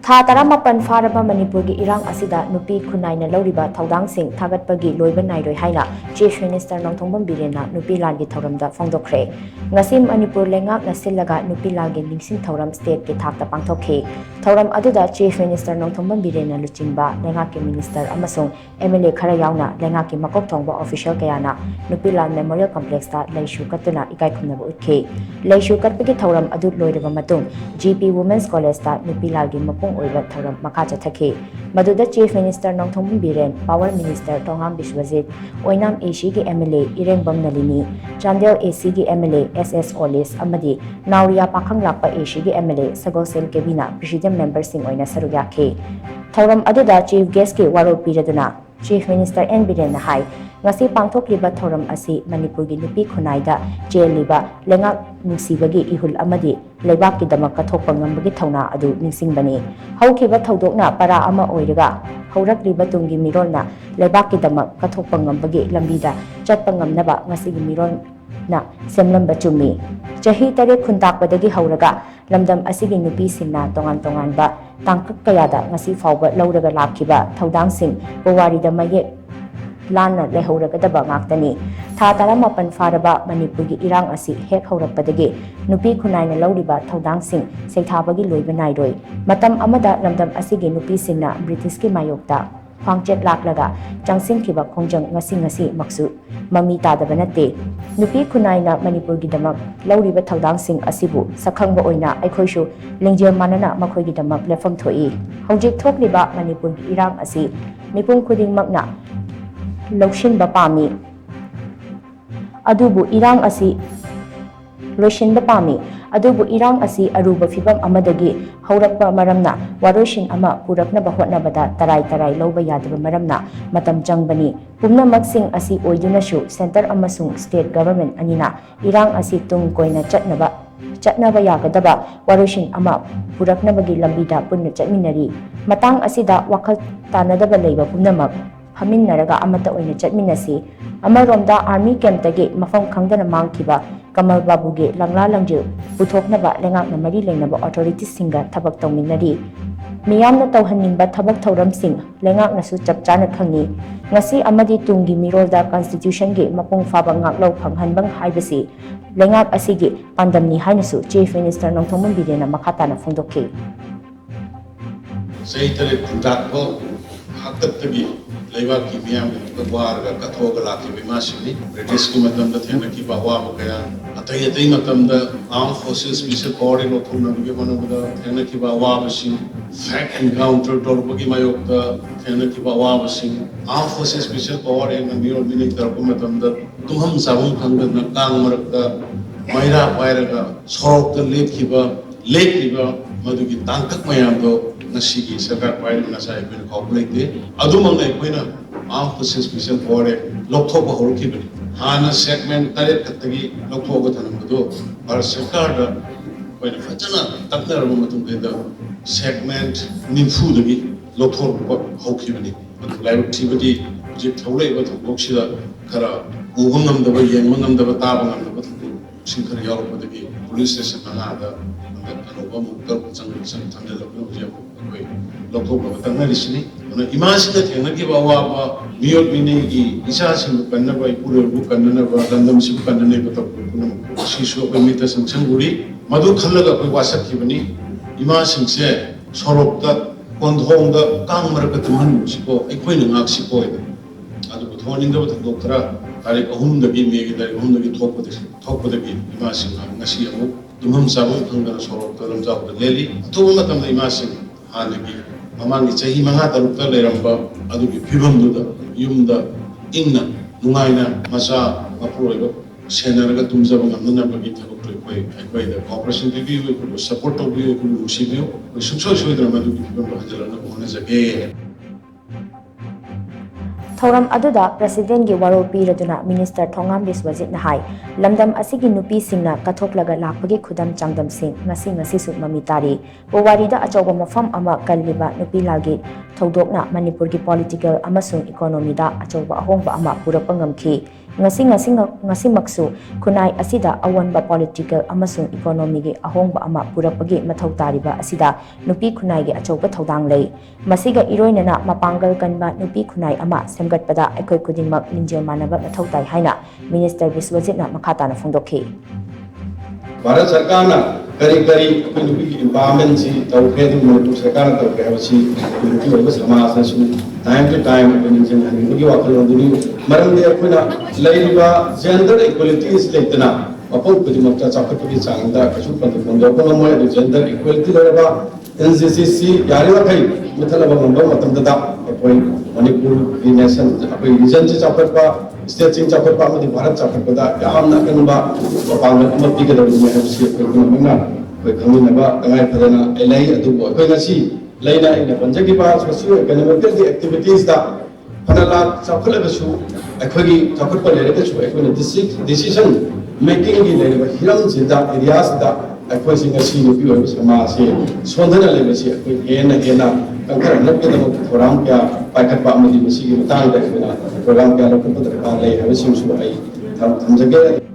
Thouram pharaba Manipuri Irang Asida Nupi Khunnai Louriba Thoudang Thagatpagi Loiba Nairoi haina Chief Minister Nongthombam Biren Nupi Lal thouram da phongdokkhre ngasi Manipur lengak na silaga Nupi Lal ningsing thouram state ki thakta pangthokhe thouram aduda Chief Minister Nongthombam Biren luchingba lengak ki minister amasung MLA khara yauna lengak ki makok thongba official kayana Nupi Lal Memorial Complex ta leishu katuna ikai khunaba uthe leishu katpagi thouram adu loiraba matung GP Women's College ta Nupi Lal gi mapung oiba thouram makha chathake maduda Chief Minister Nongthombam Biren Power Minister Tongam Biswajit Oinam AC gi MLA Irang Nalini Chandel AC gi MLA SS Olis amadi Nauria Pakhang Lakpa AC gi MLA Sagosel Kebina President Member sing oina sarugakhe thouram aduda Chief Guest ki waro piraduna Chief Minister N Biren na hai ngasi pangthokliba thouram asi Manipur gi Nupi Khunnai da jeliba lengak nungsibagi ihul amadi leibak ki damak kathokpa ngambagi thauna adu ningsingbani haukiba thodokna para ama oiraga haurakliba tunggi mirolna leibak ki damak kathokpa ngambagi lambida chatpa ngamnaba ngasi gi mirol na semlamba chumi chahi tare khuntakpadagi hauraga lamdam asigi nupi singna tongan ba tangkak kayada ngasi fawba lauraga lakhiba thodang sing powari da maye lana lehoragadaba ngaktani Thouram pharaba Manipuri Irang asi hek haurakpadagi Nupi Khunnai Louriba Thoudang Thagatpagi Loiba Nairoi matam amada lamdam asigi nupi singna British ki mayokta phangchet laklaga changsing kiba khongjang ngasi maksu mami tadaba nate Nupi Khunnai na Manipur gi damak Louriba Thoudang asibu sakhangba oina aikhoishu lingjel manana makhoi gi damak lefam thoi hojik thokliba Manipur gi Irang asi mipum khuding makna Lokshin Bapami Adubu Irang asi Loshin Bapami Adubu Irang asi Aruba Fibam Amadagi Haurakpa Maramna Waroshin Ama Purakna Bahotna Bada Tarai Loba Yadaba Maramna Matam Jangbani Pumna Maksing asi Oidunashu Center Amasung State Government Anina Irang asi Tung Koina Chatnaba Yagadaba Waroshin Ama Purakna Bagi Lambida Punna Chatminari Matang asida Wakal Tanadaba Leba Punamak Hamin Naraga Amata oina chatminasi amaromda army camp tagi mafam khangdana mangkiba Kamal Babu ge langla langju puthoknaba lengak na mari lengnaba authorities singa thabak tawminari miyamna tawhaningba thabak thouram sing lengak nasu chapchana khangni ngasi amadi tungi mirolda constitution ge mapung faba ngaklo phanghanbang haibasi lengak asigi pandamni hainasu Chief Minister Nongthombam Biren makhatana phongdokhe Saitale Puntakbo Thagatpagi Loiba ki miyam ka warga kathoga lakhi bimasini British ki matamda thena ki bawa kaya atai matamda armed forces special coordinate thumna bi manabda thena ki bawa basi fact encounter torbagi mayokta thena ki bawa basi armed forces special coordinate miro minik tarko matamda tumham sabung khangda na kang marakta maira pairaga sorokta lekhiba madugi tangkak mayam do Nasigi Sarkar Pai Nasai bin Complete Adumang Naipina Armed Forces Special Force Loktoba Horkibani Hana segment Taret Katagi Loktoba Tanamado or Sarkar when Fatana Takna Romatum segment Ninfu the Loktoba Hokibani Live activity Jip Tole with Bokshida Kara Ugunam the Yangunam the Batabam the Sinkar York the police station Anada and Loktoba Tangarisni, Imagine that Yanakiba, New York Mini, Isas, Kanaba, Puru, Kanaba, Random Ship Kandaneba, Shishu, Mitas and Changuri, Madu Kalaga, Wasakibani, Imagine said, Sorokta, Kondhonga, Kamarakaman, Sipo, Equin Axipo, and the Tonin the Doctora, Arikahum the Bimig, the Hum the talk with the Imagine, Nasiamu, Dumum Sabu, and the Sorok, the Lamza, the Lily, Tumatam the Imagine. Hanagi, among its a Himahata Ramba, Aduki Pibamduda, Yumda, Inna, Nuaina, Masa, Mapuro, Senaraga Tumzabang, Nunabagi, the cooperation review, support of you, Sibu, we should show you the Maduki Pibam as a gay. Thouram aduda President gi waro piraduna Minister Tongam Biswajit na hai lamdam asigi nupi singna kathoklaga lakpagi khudam changdam sing ngasi su mamitari powarida achoba mafam ama kalliba Nupi Lalgi thodokna Manipur gi political amasung economy da achoba ahongba ama purapa ngamkhi ngasimaksu Khunnai asida awanba political amasung economy gi ahongba ama purakpagi mathau tariba asida Nupi Khunnai gi achauba thodang lei masiga iroinana mapangal kanba Nupi Khunnai ama semgatpada aikoi kudingmak ninjel manaba mathau tai haina Minister Biswajitna makhatana phongdokhi Bharat Sarkar na kari Nupi ki empowerment si tawkhe di Manipur Sarkar na tawkhe si Nupi wala samaj na su time to time ninjel Nupi wakal duni maram de apna Louriba gender equality is leitana apong kudimakta chakapagi changda kasu phongdokkhre mo gender equality Louriba NCCC yariwa kai mithalaba number matamda da apoi Manipur nation apoi region chi chakappa state sing chakappa amadi Bharat chakappa da yamna kanba papangal amati ka daru me habsi apoi kunamna apoi khaminaba tangai phadana elai adu apoi ngasi laina ina panjagi ba socio economic activities da Panala Chapalasu, Aquagi Tapalasu, decision making in the Hiram Zida, areas that acquiring a scene of you as a mass here. Sondana legacy, Ena, Thouram, Pakapamadi, Masi, Tanga, Program, have a seems to I.